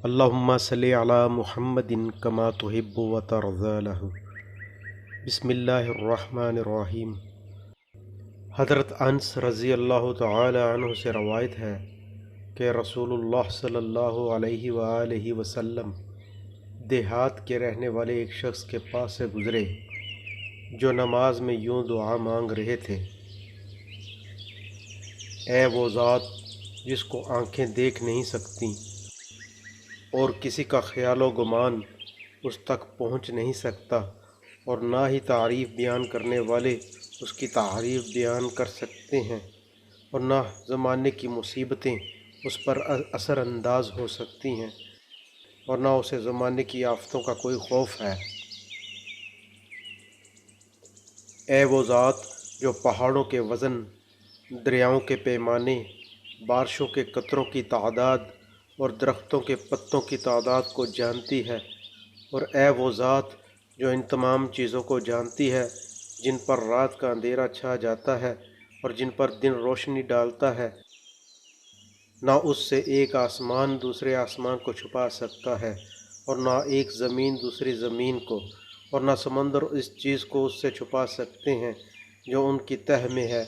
اللہم صلی علی محمد کما تحب و ترضی لہ۔ بسم اللہ الرحمن الرحیم۔ حضرت انس رضی اللہ تعالی عنہ سے روایت ہے کہ رسول اللہ صلی اللہ علیہ وآلہ وسلم دیہات کے رہنے والے ایک شخص کے پاس سے گزرے جو نماز میں یوں دعا مانگ رہے تھے: اے وہ ذات جس کو آنکھیں دیکھ نہیں سکتیں اور کسی کا خیال و گمان اس تک پہنچ نہیں سکتا، اور نہ ہی تعریف بیان کرنے والے اس کی تعریف بیان کر سکتے ہیں، اور نہ زمانے کی مصیبتیں اس پر اثر انداز ہو سکتی ہیں، اور نہ اسے زمانے کی آفتوں کا کوئی خوف ہے۔ اے وہ ذات جو پہاڑوں کے وزن، دریاؤں کے پیمانے، بارشوں کے قطروں کی تعداد اور درختوں کے پتوں کی تعداد کو جانتی ہے، اور اے وہ ذات جو ان تمام چیزوں کو جانتی ہے جن پر رات کا اندھیرا چھا جاتا ہے اور جن پر دن روشنی ڈالتا ہے، نہ اس سے ایک آسمان دوسرے آسمان کو چھپا سکتا ہے، اور نہ ایک زمین دوسری زمین کو، اور نہ سمندر اس چیز کو اس سے چھپا سکتے ہیں جو ان کی تہ میں ہے،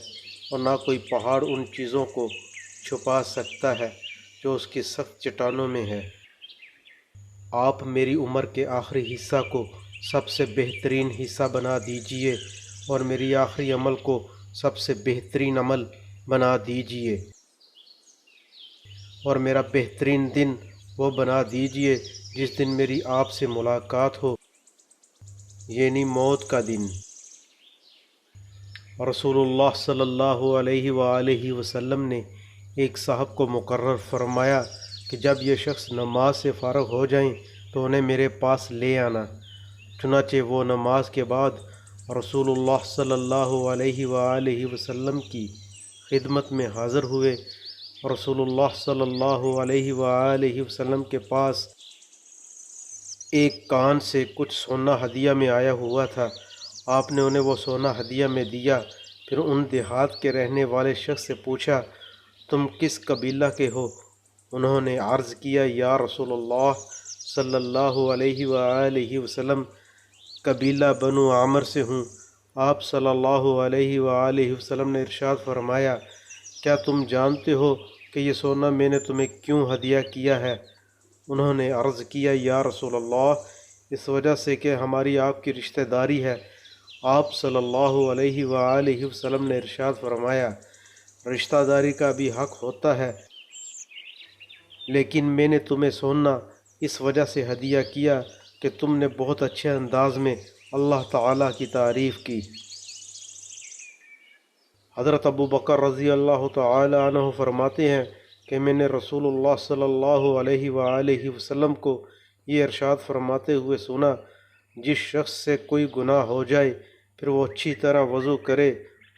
اور نہ کوئی پہاڑ ان چیزوں کو چھپا سکتا ہے جو اس کی سخت چٹانوں میں ہے۔ آپ میری عمر کے آخری حصہ کو سب سے بہترین حصہ بنا دیجئے، اور میری آخری عمل کو سب سے بہترین عمل بنا دیجئے، اور میرا بہترین دن وہ بنا دیجئے جس دن میری آپ سے ملاقات ہو، یعنی موت کا دن۔ رسول اللہ صلی اللہ علیہ وآلہ وسلم نے ایک صاحب کو مقرر فرمایا کہ جب یہ شخص نماز سے فارغ ہو جائیں تو انہیں میرے پاس لے آنا۔ چنانچہ وہ نماز کے بعد رسول اللہ صلی اللہ علیہ وآلہ وسلم کی خدمت میں حاضر ہوئے۔ رسول اللہ صلی اللہ علیہ وآلہ وسلم کے پاس ایک کان سے کچھ سونا ہدیہ میں آیا ہوا تھا۔ آپ نے انہیں وہ سونا ہدیہ میں دیا، پھر ان دیہات کے رہنے والے شخص سے پوچھا: تم کس قبیلہ کے ہو؟ انہوں نے عرض کیا: یا رسول اللہ صلی اللہ علیہ وآلہ وسلم، قبیلہ بنو عامر سے ہوں۔ آپ صلی اللہ علیہ وآلہ وسلم نے ارشاد فرمایا: کیا تم جانتے ہو کہ یہ سونا میں نے تمہیں کیوں ہدیہ کیا ہے؟ انہوں نے عرض کیا: یا رسول اللہ، اس وجہ سے کہ ہماری آپ کی رشتہ داری ہے۔ آپ صلی اللہ علیہ وآلہ وسلم نے ارشاد فرمایا: رشتہ داری کا بھی حق ہوتا ہے، لیکن میں نے تمہیں سونا اس وجہ سے ہدیہ کیا کہ تم نے بہت اچھے انداز میں اللہ تعالیٰ کی تعریف کی۔ حضرت ابو بکر رضی اللہ تعالی عنہ فرماتے ہیں کہ میں نے رسول اللہ صلی اللہ علیہ وآلہ وسلم کو یہ ارشاد فرماتے ہوئے سنا: جس شخص سے کوئی گناہ ہو جائے پھر وہ اچھی طرح وضو کرے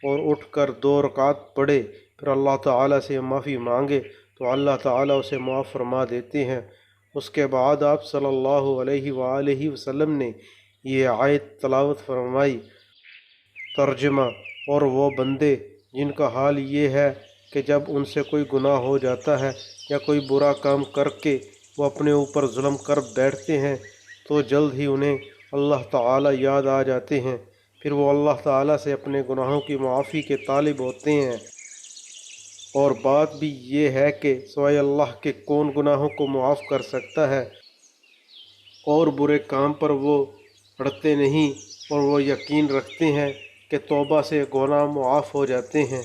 اور اٹھ کر 2 رکعت پڑھے، پھر اللہ تعالیٰ سے معافی مانگے تو اللہ تعالیٰ اسے معاف فرما دیتے ہیں۔ اس کے بعد آپ صلی اللہ علیہ وآلہ وسلم نے یہ آیت تلاوت فرمائی۔ ترجمہ: اور وہ بندے جن کا حال یہ ہے کہ جب ان سے کوئی گناہ ہو جاتا ہے یا کوئی برا کام کر کے وہ اپنے اوپر ظلم کر بیٹھتے ہیں تو جلد ہی انہیں اللہ تعالیٰ یاد آ جاتے ہیں، پھر وہ اللہ تعالیٰ سے اپنے گناہوں کی معافی کے طالب ہوتے ہیں۔ اور بات بھی یہ ہے کہ سوائے اللہ کے کون گناہوں کو معاف کر سکتا ہے، اور برے کام پر وہ اڑتے نہیں، اور وہ یقین رکھتے ہیں کہ توبہ سے گناہ معاف ہو جاتے ہیں۔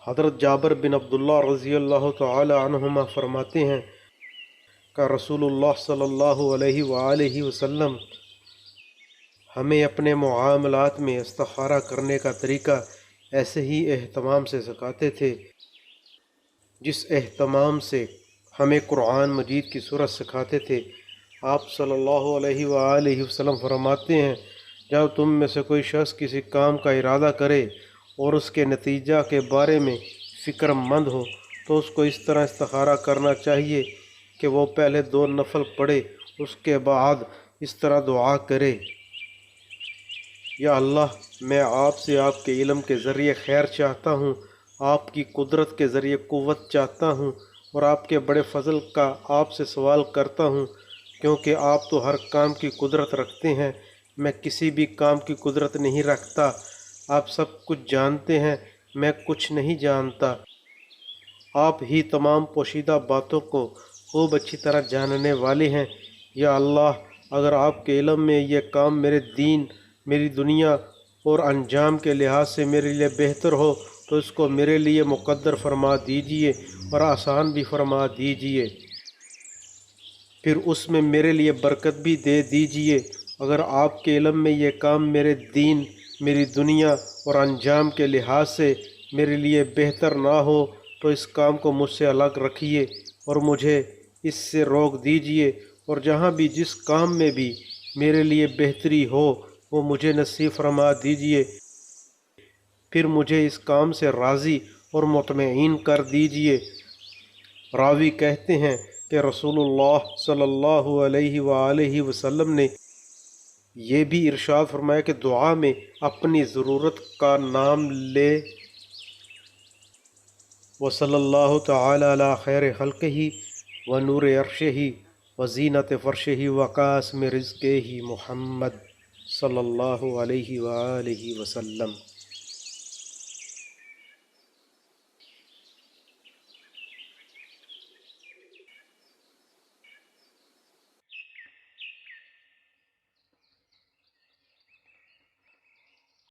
حضرت جابر بن عبداللہ رضی اللہ تعالی عنہما فرماتے ہیں کہ رسول اللہ صلی اللہ علیہ وآلہ وسلم ہمیں اپنے معاملات میں استخارہ کرنے کا طریقہ ایسے ہی اہتمام سے سکھاتے تھے جس اہتمام سے ہمیں قرآن مجید کی صورت سکھاتے تھے۔ آپ صلی اللہ علیہ وآلہ وسلم فرماتے ہیں: جب تم میں سے کوئی شخص کسی کام کا ارادہ کرے اور اس کے نتیجہ کے بارے میں فکر مند ہو تو اس کو اس طرح استخارہ کرنا چاہیے کہ وہ پہلے 2 نفل پڑھے، اس کے بعد اس طرح دعا کرے: یا اللہ، میں آپ سے آپ کے علم کے ذریعے خیر چاہتا ہوں، آپ کی قدرت کے ذریعے قوت چاہتا ہوں، اور آپ کے بڑے فضل کا آپ سے سوال کرتا ہوں، کیونکہ آپ تو ہر کام کی قدرت رکھتے ہیں، میں کسی بھی کام کی قدرت نہیں رکھتا۔ آپ سب کچھ جانتے ہیں، میں کچھ نہیں جانتا۔ آپ ہی تمام پوشیدہ باتوں کو خوب اچھی طرح جاننے والے ہیں۔ یا اللہ، اگر آپ کے علم میں یہ کام میرے دین، میری دنیا اور انجام کے لحاظ سے میرے لیے بہتر ہو تو اس کو میرے لیے مقدر فرما دیجئے اور آسان بھی فرما دیجئے، پھر اس میں میرے لیے برکت بھی دے دیجئے۔ اگر آپ کے علم میں یہ کام میرے دین، میری دنیا اور انجام کے لحاظ سے میرے لیے بہتر نہ ہو تو اس کام کو مجھ سے الگ رکھیے اور مجھے اس سے روک دیجئے، اور جہاں بھی جس کام میں بھی میرے لیے بہتری ہو وہ مجھے نصیب فرما دیجئے، پھر مجھے اس کام سے راضی اور مطمئن کر دیجئے۔ راوی کہتے ہیں کہ رسول اللہ صلی اللہ علیہ وآلہ وسلم نے یہ بھی ارشاد فرمایا کہ دعا میں اپنی ضرورت کا نام لے، وصلی اللہ تعالی علی خیر خلقہ ونور عرشہ وزینت فرشہ وقاسم رزقہ محمد صلی اللہ علیہ وآلہ وسلم۔